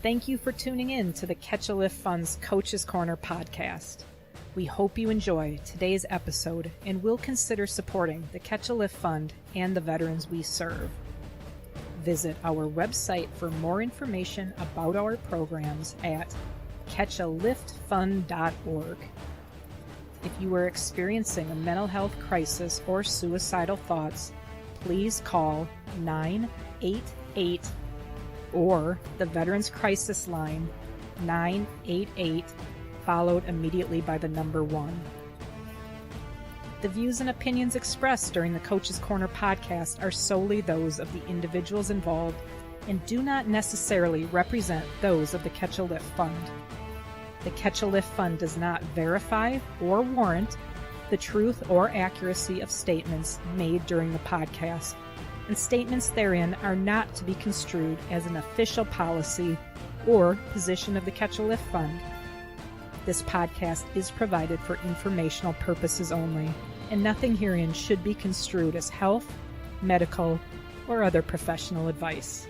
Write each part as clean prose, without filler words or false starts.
Thank you for tuning in to the Catch a Lift Fund's Coach's Corner podcast. We hope you enjoy today's episode and will consider supporting the Catch a Lift Fund and the veterans we serve. Visit our website for more information about our programs at catchaliftfund.org. If you are experiencing a mental health crisis or suicidal thoughts, please call 988 or the Veterans Crisis Line 988, followed immediately by the number 1. The views and opinions expressed during the Coach's Corner podcast are solely those of the individuals involved and do not necessarily represent those of the Catch a Lift Fund. The Catch a Lift Fund does not verify or warrant the truth or accuracy of statements made during the podcast, and statements therein are not to be construed as an official policy or position of the Catch a Lift Fund. This podcast is provided for informational purposes only, and nothing herein should be construed as health, medical, or other professional advice.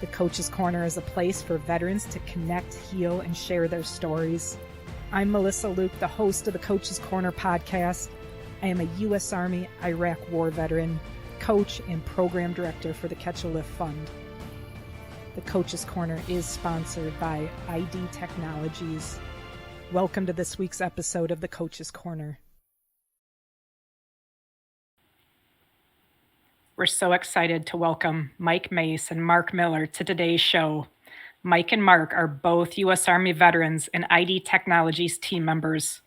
The Coach's Corner is a place for veterans to connect, heal, and share their stories. I'm Melissa Luke, the host of the Coach's Corner podcast. I am a U.S. Army Iraq War veteran, coach, and program director for the Catch a Lift Fund. The Coach's Corner is sponsored by ID Technologies. Welcome to this week's episode of the Coach's Corner. We're so excited to welcome Mike Maice and Mark Miller to today's show. Mike and Mark are both U.S. Army veterans and ID Technologies team members.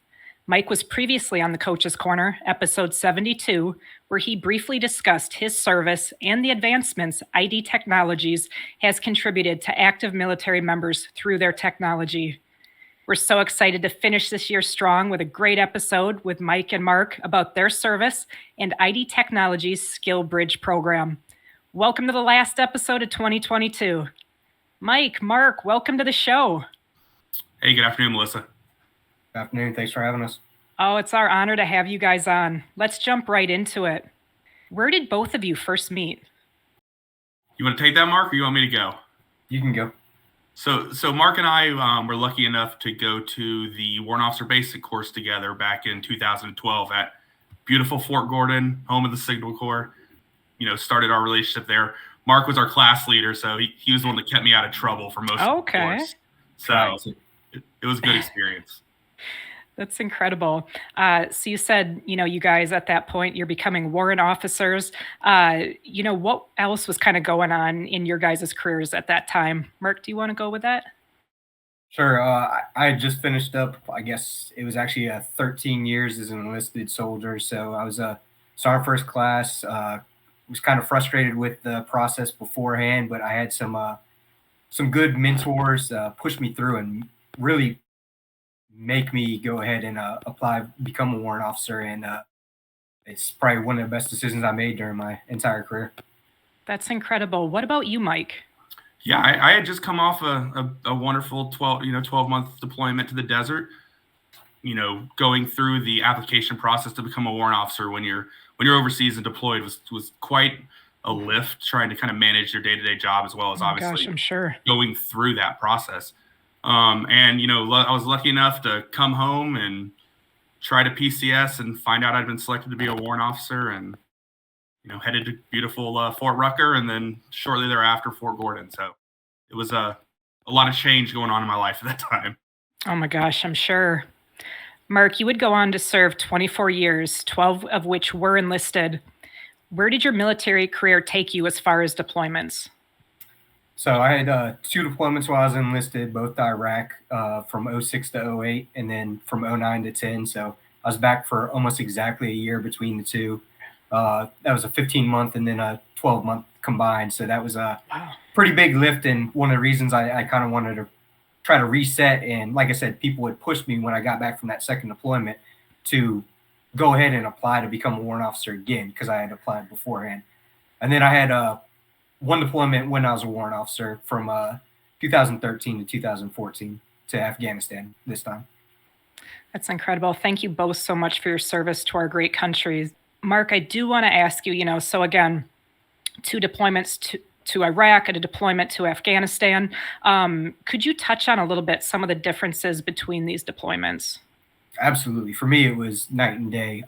Mike was previously on the Coach's Corner, episode 72, where he briefly discussed his service and the advancements ID Technologies has contributed to active military members through their technology. We're so excited to finish this year strong with a great episode with Mike and Mark about their service and ID Technologies Skill Bridge program. Welcome to the last episode of 2022. Mike, Mark, welcome to the show. Hey, good afternoon, Melissa. Good afternoon. Thanks for having us. Oh, it's our honor to have you guys on. Let's jump right into it. Where did both of you first meet? You want to take that, Mark, or you want me to go? You can go. So Mark and I were lucky enough to go to the Warrant Officer Basic course together back in 2012 at beautiful Fort Gordon, home of the Signal Corps. Started our relationship there. Mark was our class leader, so he was the one that kept me out of trouble for most of the course. So it was a good experience. That's incredible. So you said, you guys at that point, you're becoming warrant officers. What else was kind of going on in your guys' careers at that time? Mark, do you want to go with that? Sure. I had just finished up, I guess it was actually 13 years as an enlisted soldier. So I was Sergeant First Class. Was kind of frustrated with the process beforehand, but I had some good mentors push me through and really make me go ahead and apply, become a warrant officer. And it's probably one of the best decisions I made during my entire career. That's incredible. What about you, Mike? Yeah, I had just come off a wonderful 12-month deployment to the desert. Going through the application process to become a warrant officer when you're overseas and deployed was quite a lift, trying to kind of manage your day-to-day job as well as obviously I'm sure going through that process. I was lucky enough to come home and try to PCS and find out I'd been selected to be a warrant officer, and headed to beautiful Fort Rucker, and then shortly thereafter Fort Gordon. So it was a lot of change going on in my life at that time. Oh my gosh, I'm sure. Mark, you would go on to serve 24 years, 12 of which were enlisted. Where did your military career take you as far as deployments? So I had 2 deployments while I was enlisted, both to Iraq from 06 to 08, and then from 09 to 10. So I was back for almost exactly a year between the two. That was a 15-month and then a 12-month combined. So that was a pretty big lift, and one of the reasons I kind of wanted to try to reset. And like I said, people would push me when I got back from that second deployment to go ahead and apply to become a warrant officer again, because I had applied beforehand. And then I had one deployment when I was a warrant officer from 2013 to 2014 to Afghanistan this time. That's incredible. Thank you both so much for your service to our great country. Mark, I do want to ask you, so again, 2 deployments to Iraq and a deployment to Afghanistan. Could you touch on a little bit some of the differences between these deployments? Absolutely. For me, it was night and day.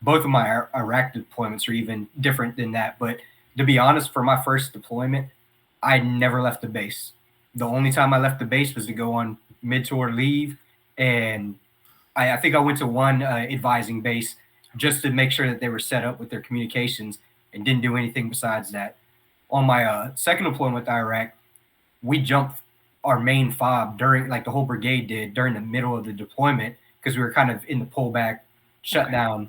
Both of my Iraq deployments are even different than that. But to be honest, for my first deployment, I never left the base. The only time I left the base was to go on mid-tour leave, and I think I went to one advising base just to make sure that they were set up with their communications, and didn't do anything besides that. On my second deployment with Iraq, we jumped our main fob during, like the whole brigade did, during the middle of the deployment, because we were kind of in the pullback shutdown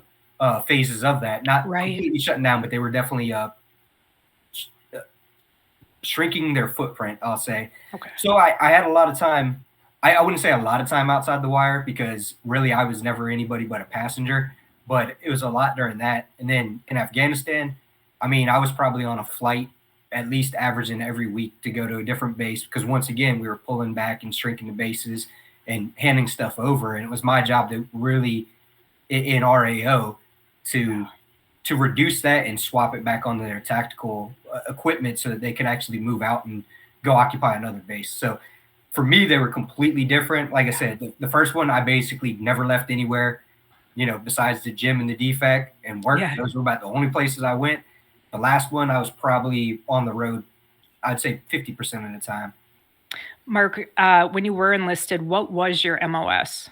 phases of that. Not Right. completely shutting down, but they were definitely shrinking their footprint, I'll say. Okay. So I had a lot of time. I wouldn't say a lot of time outside the wire, because really I was never anybody but a passenger, but it was a lot during that. And then in Afghanistan, I mean, I was probably on a flight at least averaging every week to go to a different base, because once again, we were pulling back and shrinking the bases and handing stuff over. And it was my job to really, in RAO, to reduce that and swap it back onto their tactical equipment so that they could actually move out and go occupy another base. So for me, they were completely different. Like I said, the first one, I basically never left anywhere, besides the gym and the DFAC and work. Yeah. Those were about the only places I went. The last one, I was probably on the road, I'd say 50% of the time. Mark, when you were enlisted, what was your MOS?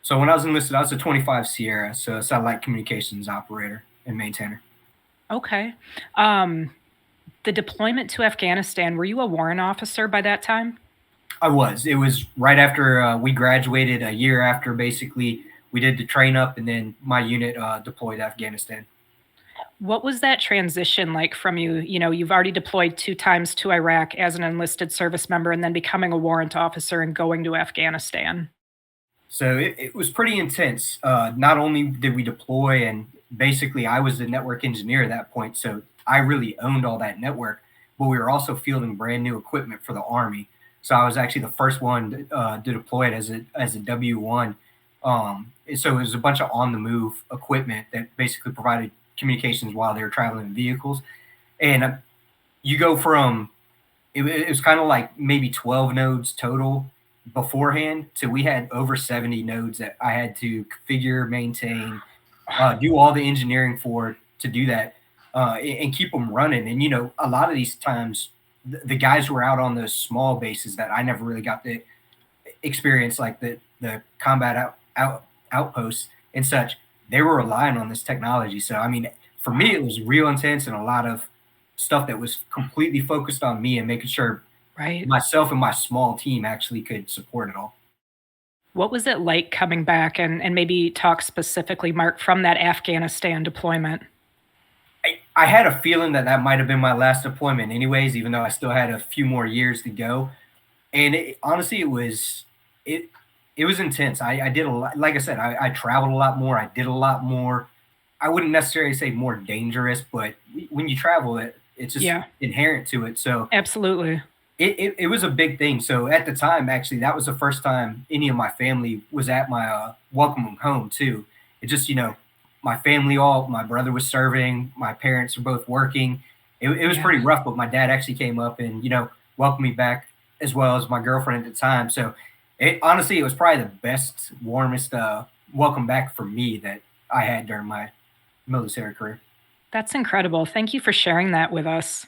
So when I was enlisted, I was a 25 Sierra, so a satellite communications operator and maintainer. Okay. The deployment to Afghanistan, were you a warrant officer by that time? I was. It was right after we graduated, a year after basically we did the train up, and then my unit deployed to Afghanistan. What was that transition like from you? You've already deployed 2 times to Iraq as an enlisted service member and then becoming a warrant officer and going to Afghanistan. So it was pretty intense. Not only did we deploy, and basically I was the network engineer at that point, so I really owned all that network, but we were also fielding brand new equipment for the Army. So I was actually the first one to deploy it as a W-1. So it was a bunch of on-the-move equipment that basically provided communications while they were traveling in vehicles. And you go from, it was kind of like maybe 12 nodes total beforehand, to we had over 70 nodes that I had to configure, maintain, do all the engineering for to do that, and keep them running. And, a lot of these times, the guys who were out on those small bases that I never really got to experience, like the combat outposts and such, they were relying on this technology. So, I mean, for me, it was real intense, and a lot of stuff that was completely focused on me and making sure Right. myself and my small team actually could support it all. What was it like coming back, and maybe talk specifically, Mark, from that Afghanistan deployment? I had a feeling that might have been my last deployment anyways, even though I still had a few more years to go. And honestly, it was intense. I did a lot. Like I said, I traveled a lot more. I did a lot more. I wouldn't necessarily say more dangerous, but when you travel, it's just inherent to it. So Absolutely. it was a big thing. So at the time, actually, that was the first time any of my family was at my welcome home too. It just, my family, my brother was serving, my parents were both working. It was pretty rough, but my dad actually came up and, welcomed me back, as well as my girlfriend at the time. So honestly, it was probably the best, warmest welcome back for me that I had during my military career. That's incredible. Thank you for sharing that with us.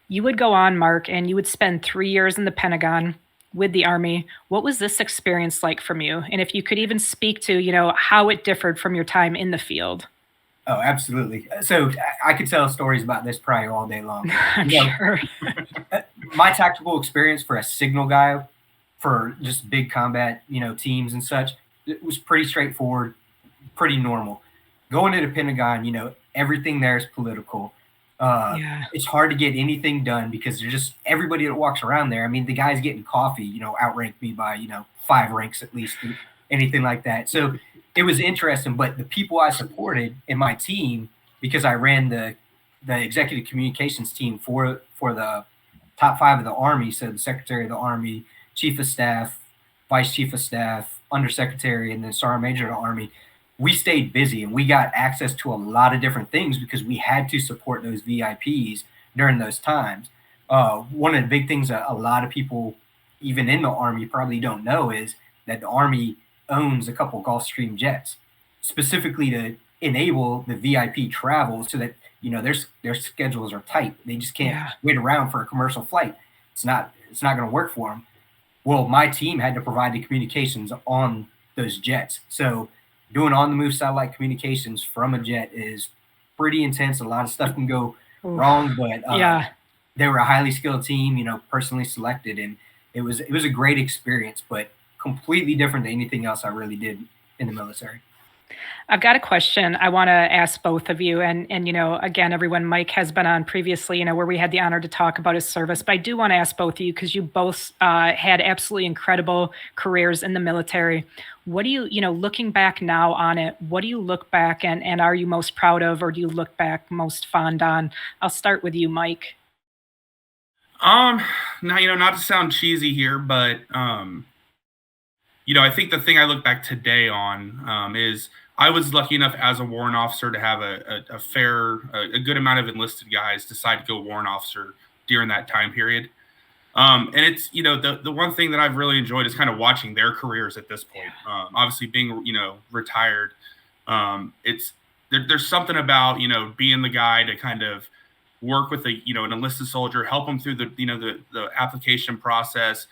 You would go on, Mark, and you would spend 3 years in the Pentagon with the Army. What was this experience like from you? And if you could even speak to, how it differed from your time in the field. Oh, absolutely. So I could tell stories about this probably all day long. I'm sure. My tactical experience for a signal guy for just big combat, teams and such, it was pretty straightforward, pretty normal. Going to the Pentagon, everything there is political. It's hard to get anything done because there's just everybody that walks around there. I mean, the guys getting coffee, outranked me by, 5 ranks at least, anything like that. So it was interesting, but the people I supported in my team, because I ran the executive communications team for the top 5 of the Army. So the Secretary of the Army, Chief of Staff, Vice Chief of Staff, Undersecretary, and then Sergeant Major of the Army. We stayed busy and we got access to a lot of different things because we had to support those VIPs during those times. One of the big things that a lot of people, even in the Army, probably don't know is that the Army owns a couple Gulfstream jets, specifically to enable the VIP travel, so that their schedules are tight. They just can't Yeah. wait around for a commercial flight. It's not going to work for them. Well, my team had to provide the communications on those jets. So doing on-the-move satellite communications from a jet is pretty intense. A lot of stuff can go wrong, but Yeah. they were a highly skilled team, personally selected, and it was a great experience, but completely different than anything else I really did in the military. I've got a question I want to ask both of you. And again, everyone, Mike has been on previously, where we had the honor to talk about his service. But I do want to ask both of you, because you both had absolutely incredible careers in the military. What do you, looking back now on it, what do you look back and are you most proud of, or do you look back most fond on? I'll start with you, Mike. Now, not to sound cheesy here, but I think the thing I look back today on is I was lucky enough as a warrant officer to have a good amount of enlisted guys decide to go warrant officer during that time period. And it's, the one thing that I've really enjoyed is kind of watching their careers at this point. Obviously being, retired, there's something about, being the guy to kind of work with an enlisted soldier, help them through the application process,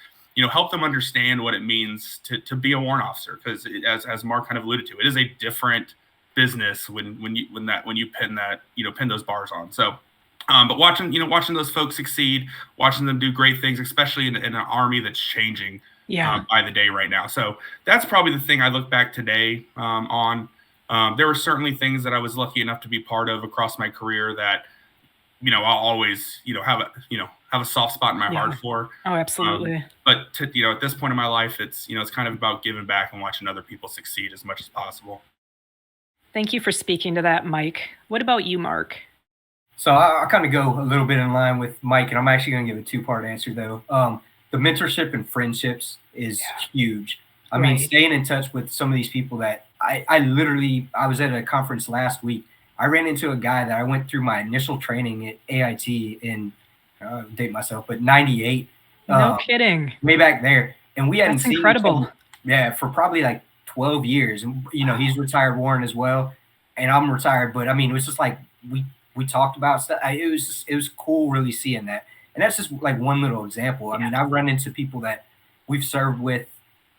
help them understand what it means to be a warrant officer. Because as Mark kind of alluded to, it is a different business when you pin those bars on. So, but watching those folks succeed, watching them do great things, especially in an Army that's changing by the day right now. So that's probably the thing I look back today on. There were certainly things that I was lucky enough to be part of across my career that, I'll always, have a soft spot in my heart for. Oh, absolutely. But at this point in my life, it's kind of about giving back and watching other people succeed as much as possible. Thank you for speaking to that, Mike. What about you, Mark? So I'll kind of go a little bit in line with Mike, and I'm actually going to give a two-part answer, though. The mentorship and friendships is huge. I mean, staying in touch with some of these people that I was at a conference last week. I ran into a guy that I went through my initial training at AIT in, date myself, but 98. No kidding. Way back there. And we hadn't seen incredible. Each other, for probably like 12 years. And, he's retired warrant as well. And I'm retired. But, I mean, it was just like we talked about stuff. It was cool really seeing that. And that's just like one little example. I mean, I've run into people that we've served with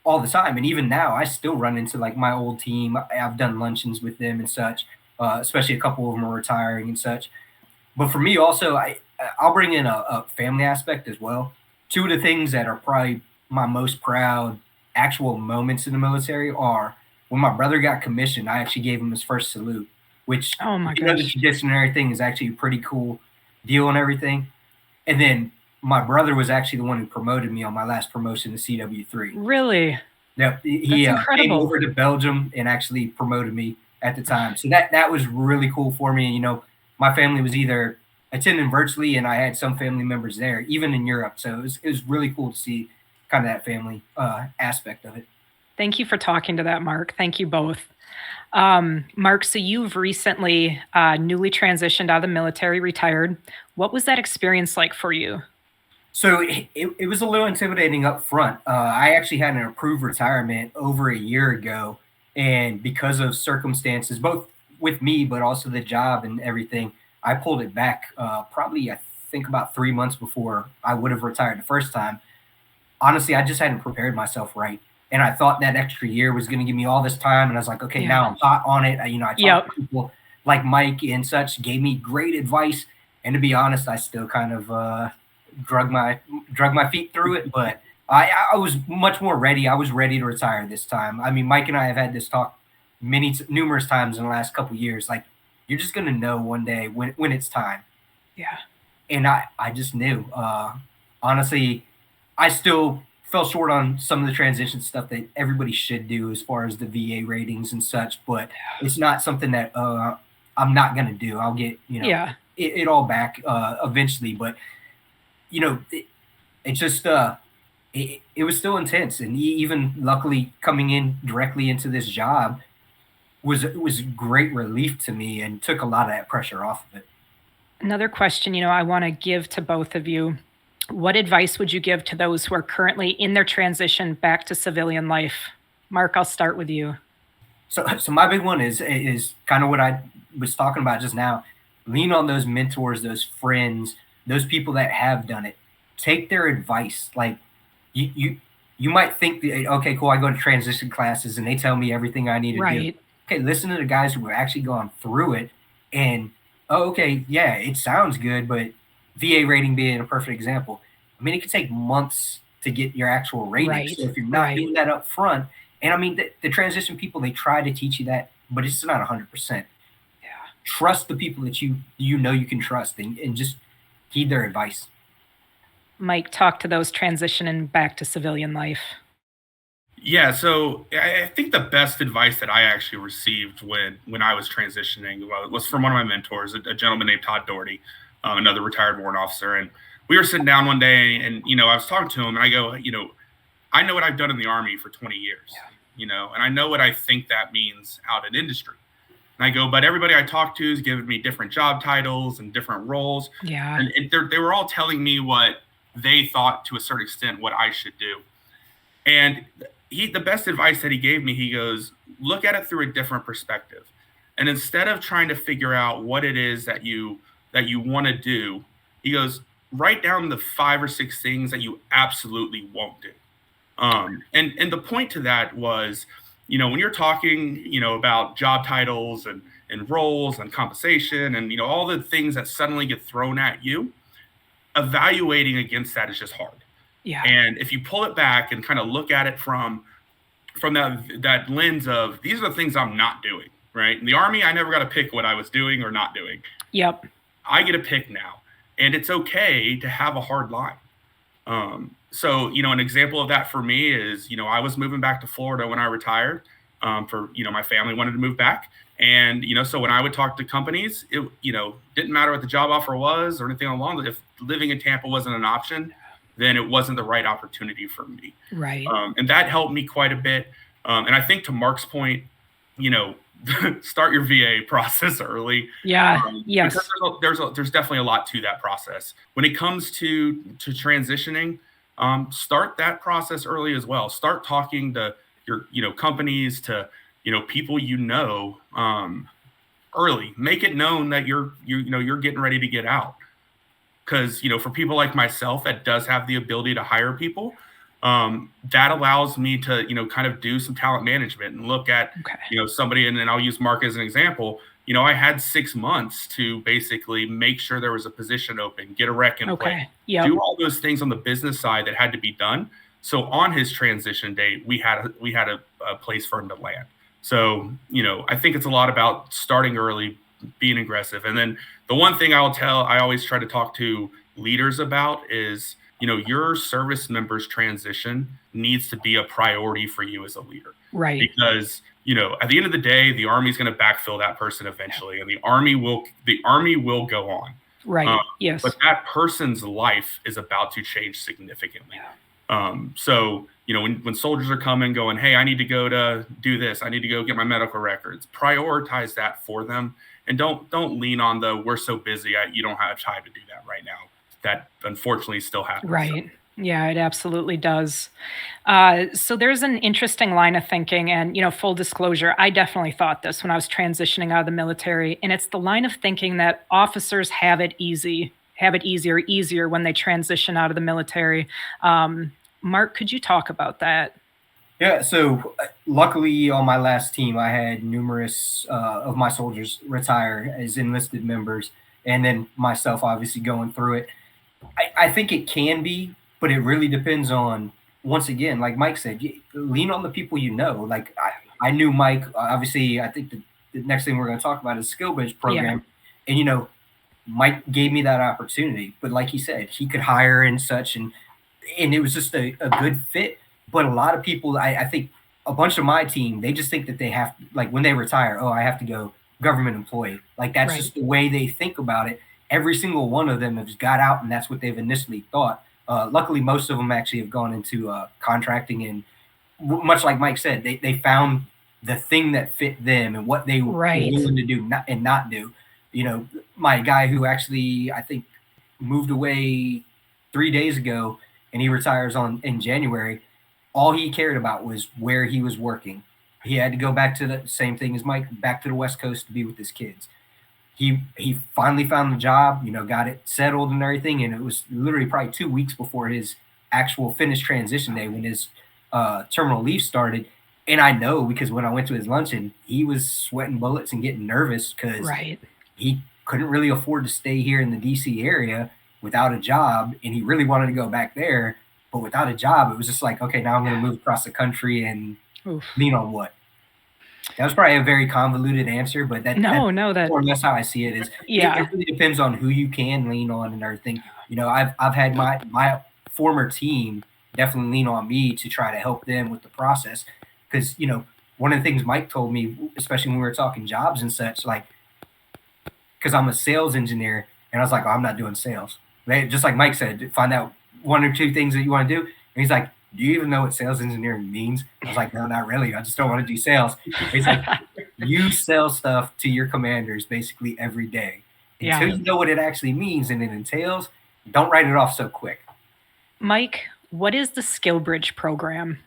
all the time. And even now, I still run into like my old team. I've done luncheons with them and such. Especially a couple of them are retiring and such. But for me also, I'll bring in a family aspect as well. Two of the things that are probably my most proud actual moments in the military are when my brother got commissioned. I actually gave him his first salute, which the tradition and everything is actually a pretty cool deal and everything. And then my brother was actually the one who promoted me on my last promotion to CW3. Really? Yep. He came over to Belgium and actually promoted me at the time. So that was really cool for me. And, my family was either attending virtually, and I had some family members there, even in Europe. So it was really cool to see kind of that family aspect of it. Thank you for talking to that, Mark. Thank you both. Mark, so you've recently newly transitioned out of the military, retired. What was that experience like for you? So it was a little intimidating up front. I actually had an approved retirement over a year ago. And because of circumstances, both with me, but also the job and everything, I pulled it back probably, I think, about 3 months before I would have retired the first time. Honestly, I just hadn't prepared myself right. And I thought that extra year was going to give me all this time. And I was like, okay, now I'm hot on it. I talked to people like Mike and such, gave me great advice. And to be honest, I still kind of drug my feet through it. But I was much more ready. I was ready to retire this time. I mean, Mike and I have had this talk numerous times in the last couple of years. Like, you're just going to know one day when it's time. Yeah. And I just knew. Honestly, I still fell short on some of the transition stuff that everybody should do as far as the VA ratings and such. But it's not something that I'm not going to do. I'll get, it all back eventually. But, it just it was still intense, and even luckily coming in directly into this job was great relief to me and took a lot of that pressure off of it. Another question, I want to give to both of you. What advice would you give to those who are currently in their transition back to civilian life? Mark, I'll start with you. So my big one is kind of what I was talking about just now. Lean on those mentors, those friends, those people that have done it. Take their advice. Like you might think that, okay, cool, I go to transition classes and they tell me everything I need to do. Right. Okay, listen to the guys who have actually gone through it and okay, yeah, it sounds good, but VA rating being a perfect example. I mean, it could take months to get your actual rating. Right. So if you're not doing that up front, and I mean, the transition people, they try to teach you that, but it's not 100%. Yeah. Trust the people that you know you can trust and just heed their advice. Mike, talk to those transitioning back to civilian life. Yeah, so I think the best advice that I actually received when I was transitioning was from one of my mentors, a gentleman named Todd Doherty, another retired warrant officer. And we were sitting down one day and, I was talking to him and I go, I know what I've done in the Army for 20 years, and I know what I think that means out in industry. And I go, but everybody I talk to is giving me different job titles and different roles. Yeah. And they were all telling me what they thought to a certain extent what I should do. And the best advice that he gave me, he goes, look at it through a different perspective. And instead of trying to figure out what it is that you want to do, he goes, write down the 5 or 6 things that you absolutely won't do. And the point to that was, when you're talking, about job titles and roles and compensation and, all the things that suddenly get thrown at you, evaluating against that is just hard. Yeah. And if you pull it back and kind of look at it from that lens of these are the things I'm not doing, right? In the Army, I never got to pick what I was doing or not doing. Yep. I get to pick now. And it's okay to have a hard line. So, an example of that for me is, I was moving back to Florida when I retired for, my family wanted to move back. And, so when I would talk to companies, it, didn't matter what the job offer was or anything along. If living in Tampa wasn't an option, then it wasn't the right opportunity for me. Right. And that helped me quite a bit. And I think to Mark's point, start your VA process early. Yeah. Yes. Because there's definitely a lot to that process. When it comes to transitioning, start that process early as well. Start talking to your companies, to people early. Make it known that you're getting ready to get out. Because for people like myself that does have the ability to hire people, that allows me to kind of do some talent management and look at somebody, and then I'll use Mark as an example. I had 6 months to basically make sure there was a position open, get a rec in place, do all those things on the business side that had to be done. So on his transition date, we had a place for him to land. So I think it's a lot about starting early, being aggressive. And then the one thing I always try to talk to leaders about is, your service members' transition needs to be a priority for you as a leader. Right. Because, at the end of the day, the Army's going to backfill that person eventually, and the Army will go on. Right. Yes. But that person's life is about to change significantly. Yeah. So, when soldiers are coming going, hey, I need to go to do this, I need to go get my medical records, prioritize that for them. And don't lean on we're so busy, you don't have time to do that right now. That unfortunately still happens. Right. Yeah, it absolutely does. So there's an interesting line of thinking, and full disclosure, I definitely thought this when I was transitioning out of the military, and it's the line of thinking that officers have it easier when they transition out of the military. Mark, could you talk about that? Yeah, so luckily on my last team, I had numerous of my soldiers retire as enlisted members, and then myself obviously going through it. I think it can be, but it really depends on, once again, like Mike said, lean on the people you know. Like I knew Mike, obviously. I think the next thing we're going to talk about is skill based program, and Mike gave me that opportunity. But like he said, he could hire and such, and it was just a good fit. But a lot of people, I think a bunch of my team, they just think that they have, like when they retire, I have to go government employee. Like that's just the way they think about it. Every single one of them has got out, and that's what they've initially thought. Luckily, most of them actually have gone into contracting, and much like Mike said, they found the thing that fit them and what they were willing to do and not do. My guy who actually, I think, moved away 3 days ago, and he retires in January. All he cared about was where he was working. He had to go back to the same thing as Mike, back to the West Coast to be with his kids. He finally found the job, got it settled and everything, and it was literally probably 2 weeks before his actual finished transition day when his terminal leave started. And I know because when I went to his luncheon, he was sweating bullets and getting nervous because he couldn't really afford to stay here in the DC area without a job, and he really wanted to go back there, but without a job, it was just like, okay, now I'm going to move across the country and lean on what? That was probably a very convoluted answer, but that's more or less how I see it. It really depends on who you can lean on and everything. I've had my former team definitely lean on me to try to help them with the process, because one of the things Mike told me, especially when we were talking jobs and such, like, because I'm a sales engineer, and I was like, I'm not doing sales. Right? Just like Mike said, find out 1 or 2 things that you want to do. And he's like, do you even know what sales engineering means? I was like, no, not really. I just don't want to do sales. He's like, you sell stuff to your commanders basically every day. Until you know what it actually means and it entails, don't write it off so quick. Mike, what is the SkillBridge program?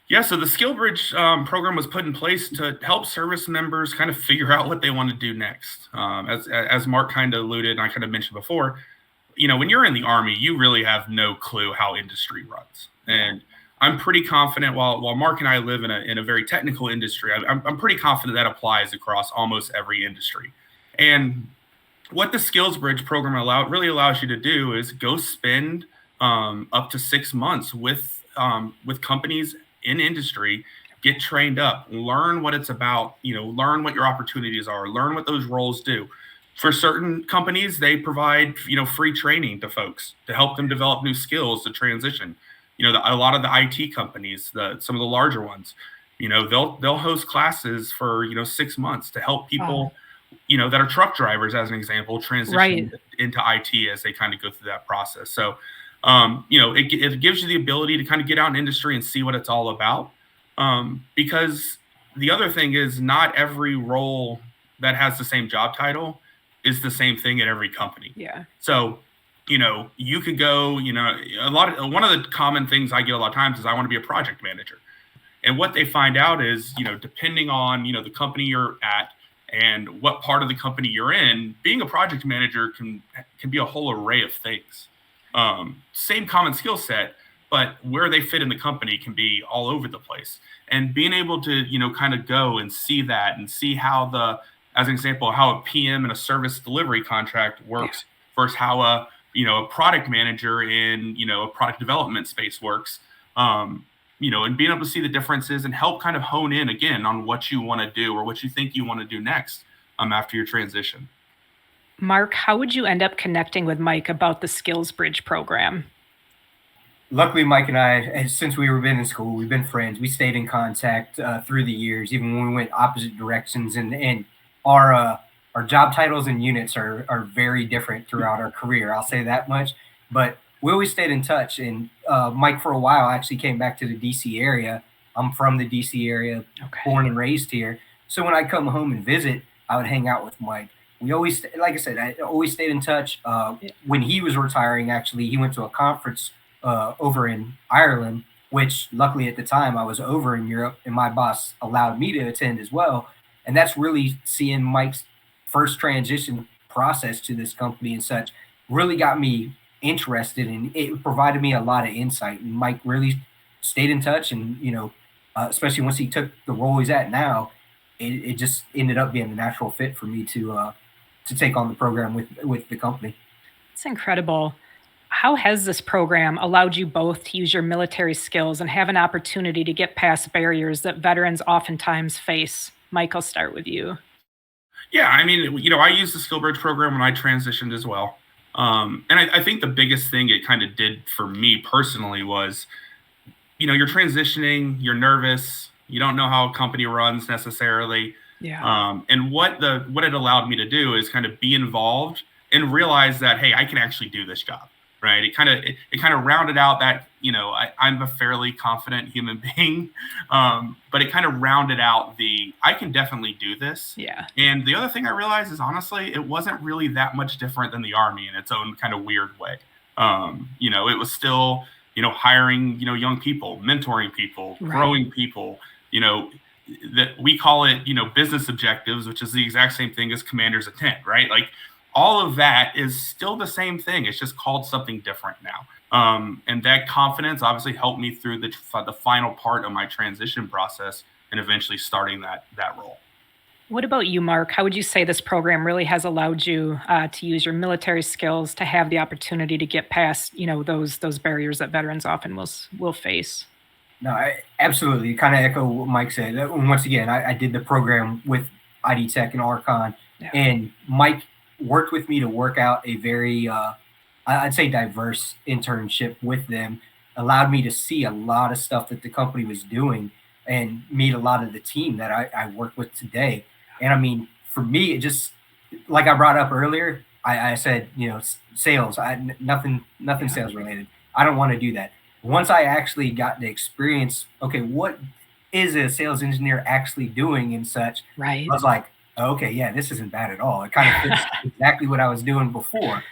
Yeah, so the SkillBridge program was put in place to help service members kind of figure out what they want to do next. As Mark kind of alluded, and I kind of mentioned before, when you're in the Army, you really have no clue how industry runs. And I'm pretty confident, while Mark and I live in a very technical industry, I'm pretty confident that applies across almost every industry. And what the SkillsBridge program really allows you to do is go spend up to 6 months with companies in industry, get trained up, learn what it's about, learn what your opportunities are, learn what those roles do. For certain companies, they provide, free training to folks to help them develop new skills to transition. A lot of the IT companies, some of the larger ones, they'll host classes for, 6 months to help people, that are truck drivers, as an example, transition into IT as they kind of go through that process. So, it gives you the ability to kind of get out in industry and see what it's all about. Because the other thing is, not every role that has the same job title is the same thing at every company. Yeah. So, you could go, one of the common things I get a lot of times is I want to be a project manager. And what they find out is, depending on, the company you're at and what part of the company you're in, being a project manager can be a whole array of things. Same common skill set, but where they fit in the company can be all over the place. And being able to, kind of go and see that and see how as an example, how a PM in a service delivery contract works versus how a product manager in, a product development space works, and being able to see the differences and help kind of hone in again on what you want to do or what you think you want to do next after your transition. Mark, how would you end up connecting with Mike about the SkillsBridge program? Luckily, Mike and I, since we've been in school, we've been friends. We stayed in contact through the years, even when we went opposite directions. And our job titles and units are very different throughout our career. I'll say that much. But we always stayed in touch. And Mike, for a while, actually came back to the DC area. I'm from the DC area, born and raised here. So when I come home and visit, I would hang out with Mike. We always, like I said, I always stayed in touch. When he was retiring, actually, he went to a conference over in Ireland, which luckily at the time I was over in Europe, and my boss allowed me to attend as well. And that's really seeing Mike's first transition process to this company and such really got me interested, and it provided me a lot of insight. And Mike really stayed in touch, and especially once he took the role he's at now, it just ended up being a natural fit for me to take on the program with the company. It's incredible. How has this program allowed you both to use your military skills and have an opportunity to get past barriers that veterans oftentimes face? Mike, I'll start with you. Yeah, I mean, I used the SkillBridge program when I transitioned as well. And I think the biggest thing it kind of did for me personally was, you're transitioning, you're nervous, you don't know how a company runs necessarily. Yeah. And what it allowed me to do is kind of be involved and realize that, hey, I can actually do this job, right? It kind of rounded out that, I'm a fairly confident human being, but it kind of rounded out I can definitely do this. Yeah. And the other thing I realized is, honestly, it wasn't really that much different than the Army in its own kind of weird way. It was still, hiring, young people, mentoring people, growing people, that we call it, business objectives, which is the exact same thing as commander's intent, right? Like all of that is still the same thing. It's just called something different now. And that confidence obviously helped me through the final part of my transition process and eventually starting that role. What about you, Mark? How would you say this program really has allowed you to use your military skills to have the opportunity to get past, those barriers that veterans often will face? No, absolutely. Kind of echo what Mike said. Once again, I did the program with ID Tech and Archon, and Mike worked with me to work out a very, I'd say, diverse internship with them. Allowed me to see a lot of stuff that the company was doing and meet a lot of the team that I work with today. And I mean, for me, it just, like I brought up earlier, I said, sales, nothing sales related. I don't want to do that. Once I actually got to experience, okay, what is a sales engineer actually doing and such, right? I was like, okay, yeah, this isn't bad at all. It kind of fits exactly what I was doing before.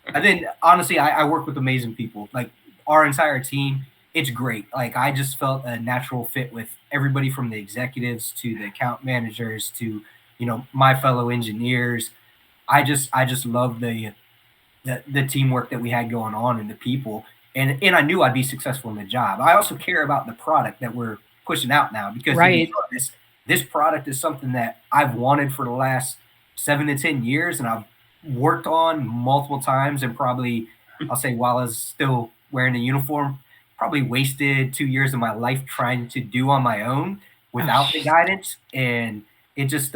And then honestly, I work with amazing people. Like our entire team, it's great. Like I just felt a natural fit with everybody from the executives to the account managers to, my fellow engineers. I just love the teamwork that we had going on and the people. And I knew I'd be successful in the job. I also care about the product that we're pushing out now because this product is something that I've wanted for the last 7 to 10 years, and I've worked on multiple times, and probably, I'll say, while I was still wearing a uniform, probably wasted 2 years of my life trying to do on my own without the guidance. And it just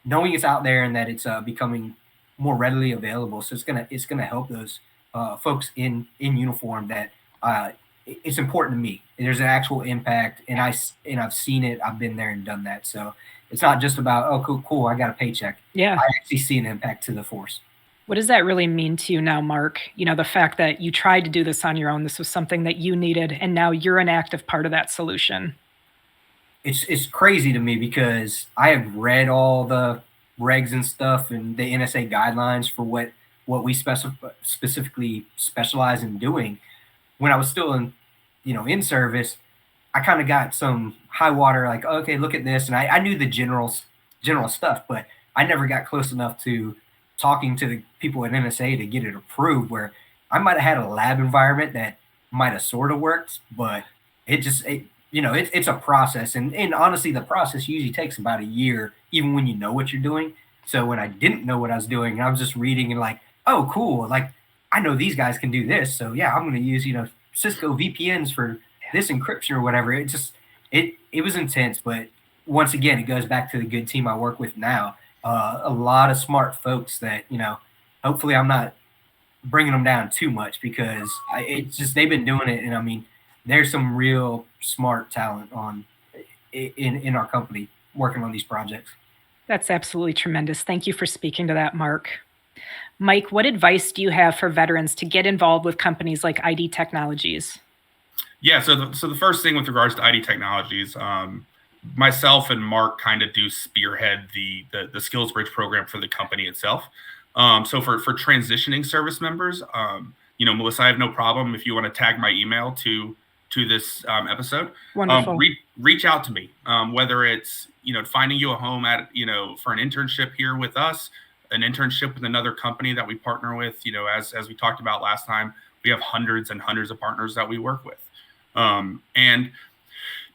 knowing it's out there and that it's becoming more readily available. So it's gonna help those folks in uniform that it's important to me. There's an actual impact, and I've seen it. I've been there and done that. So it's not just about, oh, cool, I got a paycheck. Yeah, I actually see an impact to the force. What does that really mean to you now, Mark? The fact that you tried to do this on your own, this was something that you needed, and now you're an active part of that solution. It's crazy to me because I have read all the regs and stuff and the NSA guidelines for what we specifically specialize in doing. When I was still in service, I kind of got some high water, like, okay, look at this. And I knew the general stuff, but I never got close enough to talking to the people at NSA to get it approved, where I might have had a lab environment that might have sort of worked, but it's a process. And honestly, the process usually takes about a year, even when you know what you're doing. So when I didn't know what I was doing, I was just reading and like, oh, cool. Like, I know these guys can do this. So yeah, I'm going to use, Cisco VPNs for this encryption or whatever. It was intense. But once again, it goes back to the good team I work with now. A lot of smart folks that, hopefully I'm not bringing them down too much, because they've been doing it. And I mean, there's some real smart talent in our company working on these projects. That's absolutely tremendous. Thank you for speaking to that, Mark. Mike, what advice do you have for veterans to get involved with companies like ID Technologies? Yeah, so the first thing with regards to ID Technologies, myself and Mark kind of do spearhead the Skills Bridge program for the company itself. So for transitioning service members, Melissa, I have no problem if you want to tag my email to this episode. Wonderful. Reach out to me, whether it's finding you a home at for an internship here with us, an internship with another company that we partner with. As we talked about last time, we have hundreds and hundreds of partners that we work with. And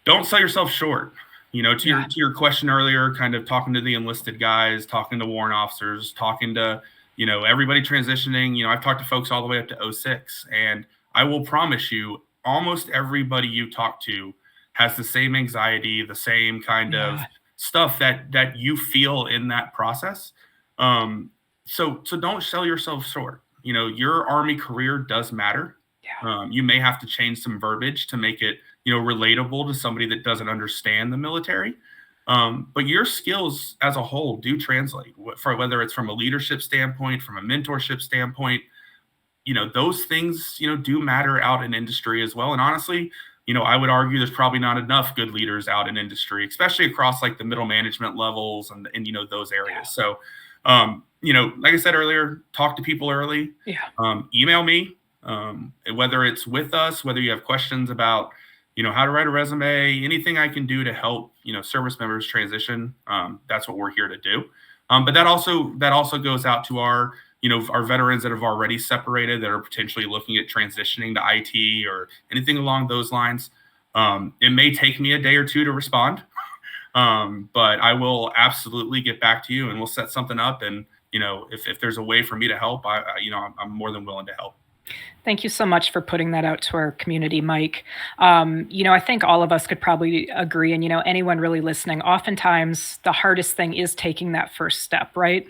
don't sell yourself short. To your question earlier, kind of talking to the enlisted guys, talking to warrant officers, talking to everybody transitioning. I've talked to folks all the way up to 06, and I will promise you, almost everybody you talk to has the same anxiety, the same kind of stuff that you feel in that process. So don't sell yourself short. Your Army career does matter. Yeah. You may have to change some verbiage to make it, relatable to somebody that doesn't understand the military. But your skills as a whole do translate, for whether it's from a leadership standpoint, from a mentorship standpoint. Those things, do matter out in industry as well. And honestly, I would argue there's probably not enough good leaders out in industry, especially across like the middle management levels and those areas. Yeah. So, like I said earlier, talk to people early. Yeah. Email me. Whether it's with us, whether you have questions about, how to write a resume, anything I can do to help, service members transition, that's what we're here to do. But that also goes out to our veterans that have already separated, that are potentially looking at transitioning to IT or anything along those lines. It may take me a day or two to respond, but I will absolutely get back to you, and we'll set something up. And if there's a way for me to help, I'm more than willing to help. Thank you so much for putting that out to our community, Mike. I think all of us could probably agree, and anyone really listening, oftentimes the hardest thing is taking that first step, right?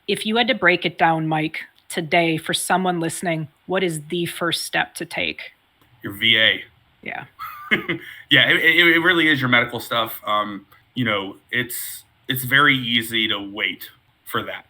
If you had to break it down, Mike, today for someone listening, what is the first step to take? Your VA. Yeah. Yeah, it really is your medical stuff. It's very easy to wait for that.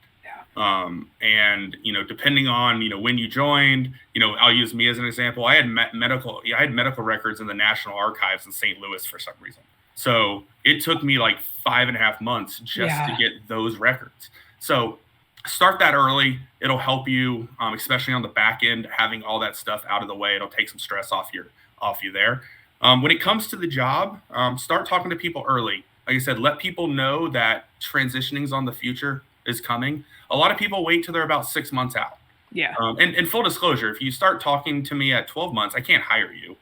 And depending on when you joined, I'll use me as an example. I had medical records in the National Archives in St. Louis for some reason. So it took me like 5.5 months just to get those records. So start that early. It'll help you, especially on the back end, having all that stuff out of the way. It'll take some stress off you there. When it comes to the job, start talking to people early. Like I said, let people know that transitioning's on the future is coming. A lot of people wait till they're about 6 months out. Yeah. And full disclosure, if you start talking to me at 12 months, I can't hire you.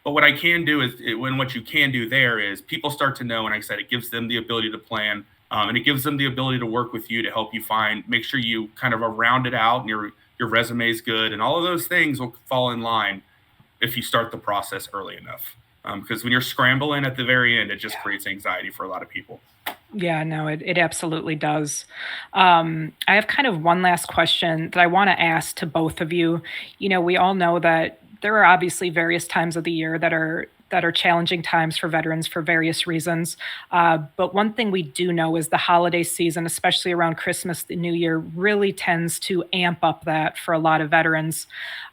But what I can do is, what you can do there is people start to know, and like I said, it gives them the ability to plan, and it gives them the ability to work with you to help you make sure you kind of are rounded out and your resume is good, and all of those things will fall in line if you start the process early enough. Because when you're scrambling at the very end, it just creates anxiety for a lot of people. Yeah, no, it absolutely does. I have kind of one last question that I want to ask to both of you. We all know that there are obviously various times of the year that are challenging times for veterans for various reasons. But one thing we do know is the holiday season, especially around Christmas, the New Year, really tends to amp up that for a lot of veterans.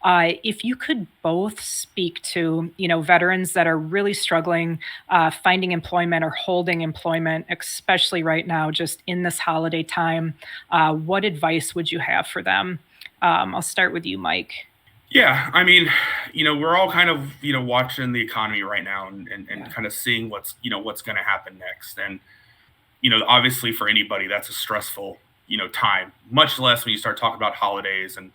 If you could both speak to, veterans that are really struggling finding employment or holding employment, especially right now, just in this holiday time, what advice would you have for them? I'll start with you, Mike. Yeah, I mean, we're all kind of, watching the economy right now and kind of seeing what's going to happen next. And, obviously for anybody, that's a stressful, time, much less when you start talking about holidays and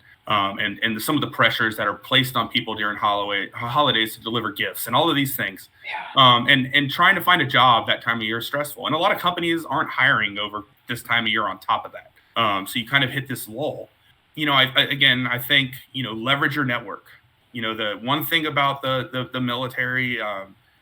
some of the pressures that are placed on people during holidays to deliver gifts and all of these things. And trying to find a job that time of year is stressful. And a lot of companies aren't hiring over this time of year on top of that. So you kind of hit this lull. I think, leverage your network. The one thing about the military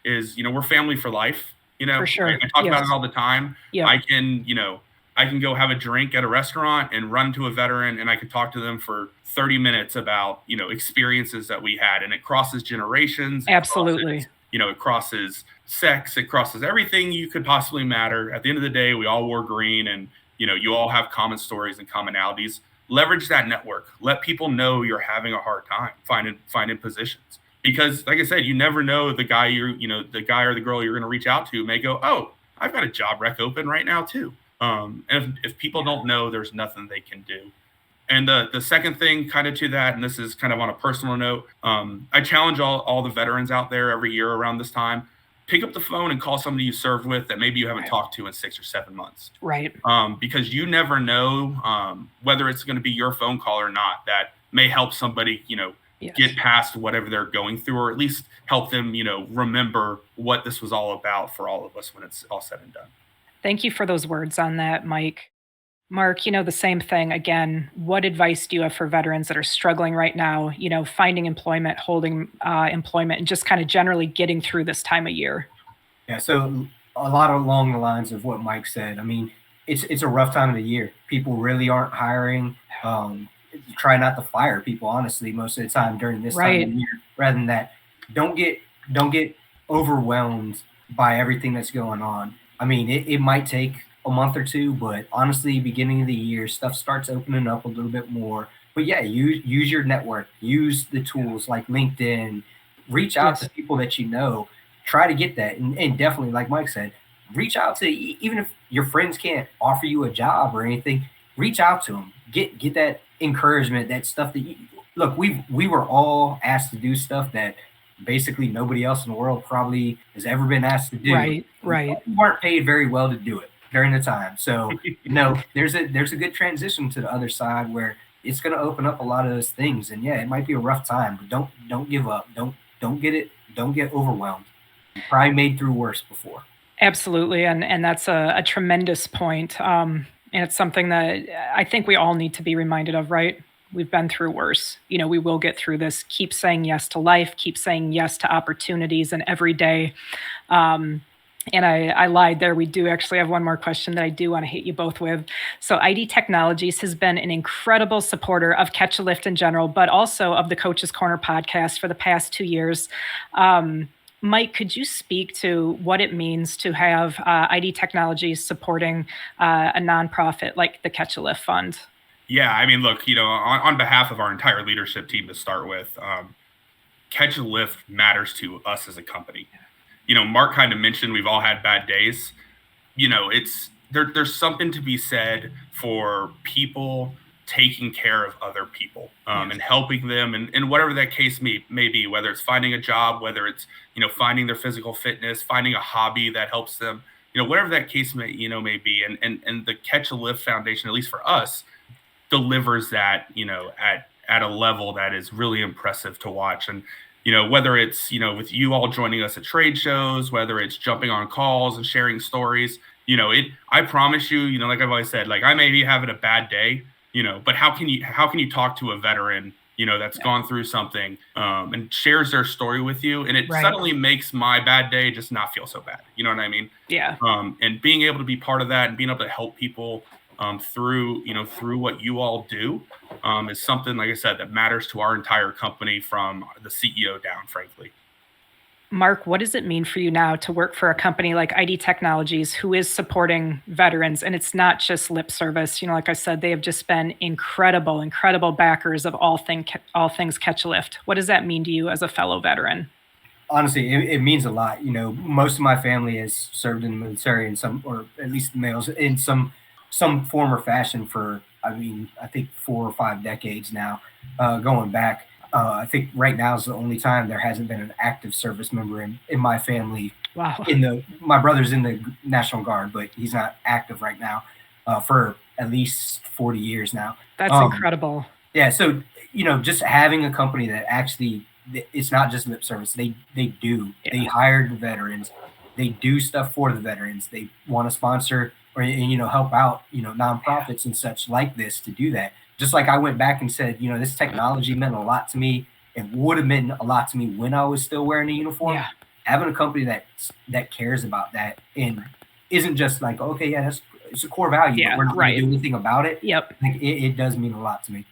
is, we're family for life. For sure. I talk about it all the time. Yeah. I can go have a drink at a restaurant and run to a veteran, and I can talk to them for 30 minutes about, experiences that we had, and it crosses generations. Absolutely. It crosses sex, it crosses everything you could possibly matter. At the end of the day, we all wore green, and, you all have common stories and commonalities. Leverage that network. Let people know you're having a hard time finding positions, because, like I said, you never know the guy the guy or the girl you're going to reach out to may go, "Oh, I've got a job rec open right now too." And if people don't know, there's nothing they can do. And the second thing, kind of to that, and this is kind of on a personal note, I challenge all the veterans out there every year around this time. Pick up the phone and call somebody you served with that maybe you haven't talked to in 6 or 7 months. Right. Because you never know whether it's going to be your phone call or not that may help somebody, get past whatever they're going through, or at least help them, remember what this was all about for all of us when it's all said and done. Thank you for those words on that, Mike. Mark, the same thing. Again, what advice do you have for veterans that are struggling right now, finding employment, holding employment, and just kind of generally getting through this time of year? Yeah, so a lot along the lines of what Mike said. I mean, it's a rough time of the year. People really aren't hiring. Try not to fire people, honestly, most of the time during this time of the year. Rather than that, don't get overwhelmed by everything that's going on. I mean, it might take a month or two, but honestly, beginning of the year, stuff starts opening up a little bit more. But yeah, use your network, use the tools like LinkedIn, reach out to people that you know, try to get that. And definitely, like Mike said, reach out to, even if your friends can't offer you a job or anything, reach out to them, get that encouragement, that stuff that look, we were all asked to do stuff that basically nobody else in the world probably has ever been asked to do. Right. We weren't paid very well to do it during the time. So, there's a good transition to the other side where it's going to open up a lot of those things. And yeah, it might be a rough time, but don't give up. Don't get overwhelmed. You probably made through worse before. Absolutely. And that's a tremendous point. And it's something that I think we all need to be reminded of, right? We've been through worse. We will get through this. Keep saying yes to life, keep saying yes to opportunities, and every day. And I lied there. We do actually have one more question that I do want to hit you both with. So ID Technologies has been an incredible supporter of Catch a Lift in general, but also of the Coach's Corner podcast for the past 2 years. Mike, could you speak to what it means to have ID Technologies supporting a nonprofit like the Catch a Lift Fund? Yeah, I mean, look, on behalf of our entire leadership team to start with, Catch a Lift matters to us as a company. Mark kind of mentioned we've all had bad days. There's something to be said for people taking care of other people and helping them and whatever that case may be, whether it's finding a job, whether it's, finding their physical fitness, finding a hobby that helps them, whatever that case may be. And the Catch a Lift Foundation, at least for us, delivers that, at a level that is really impressive to watch. And, whether it's, with you all joining us at trade shows, whether it's jumping on calls and sharing stories, I promise you, like I've always said, like I may be having a bad day, but how can you talk to a veteran, that's gone through something and shares their story with you, and it suddenly makes my bad day just not feel so bad. You know what I mean? Yeah. And being able to be part of that and being able to help people through what you all do is something, like I said, that matters to our entire company from the CEO down, frankly. Mark, what does it mean for you now to work for a company like ID Technologies who is supporting veterans? And it's not just lip service. Like I said, they have just been incredible backers of all things Catch a Lift. What does that mean to you as a fellow veteran? Honestly, it means a lot. Most of my family has served in the military in some, or at least the males, in some form or fashion for, I think 4 or 5 decades now, going back. I think right now is the only time there hasn't been an active service member in my family. Wow. My brother's in the National Guard, but he's not active right now for at least 40 years now. That's incredible. Yeah. So, just having a company that actually, it's not just lip service. They They hired the veterans. They do stuff for the veterans. They want to sponsor or, help out, nonprofits and such like this to do that. Just like I went back and said, this technology meant a lot to me. It would have meant a lot to me when I was still wearing a uniform. Yeah. Having a company that cares about that and isn't just like, okay, yeah, it's a core value, but we're not going to do anything about it. Yep. Like, it does mean a lot to me.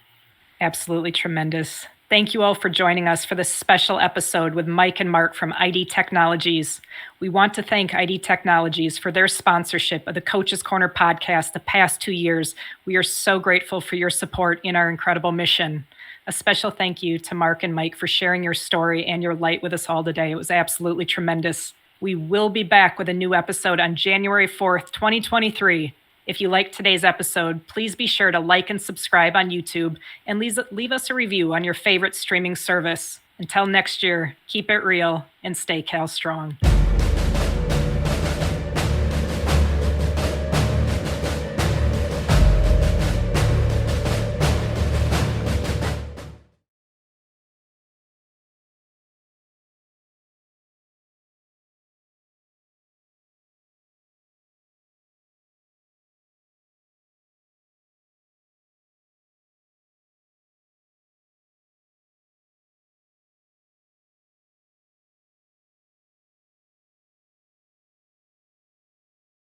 Absolutely tremendous. Thank you all for joining us for this special episode with Mike and Mark from ID Technologies. We want to thank ID Technologies for their sponsorship of the Coach's Corner podcast the past 2 years. We are so grateful for your support in our incredible mission. A special thank you to Mark and Mike for sharing your story and your light with us all today. It was absolutely tremendous. We will be back with a new episode on January 4th, 2023. If you liked today's episode, please be sure to like and subscribe on YouTube and leave us a review on your favorite streaming service. Until next year, keep it real and stay Cal strong.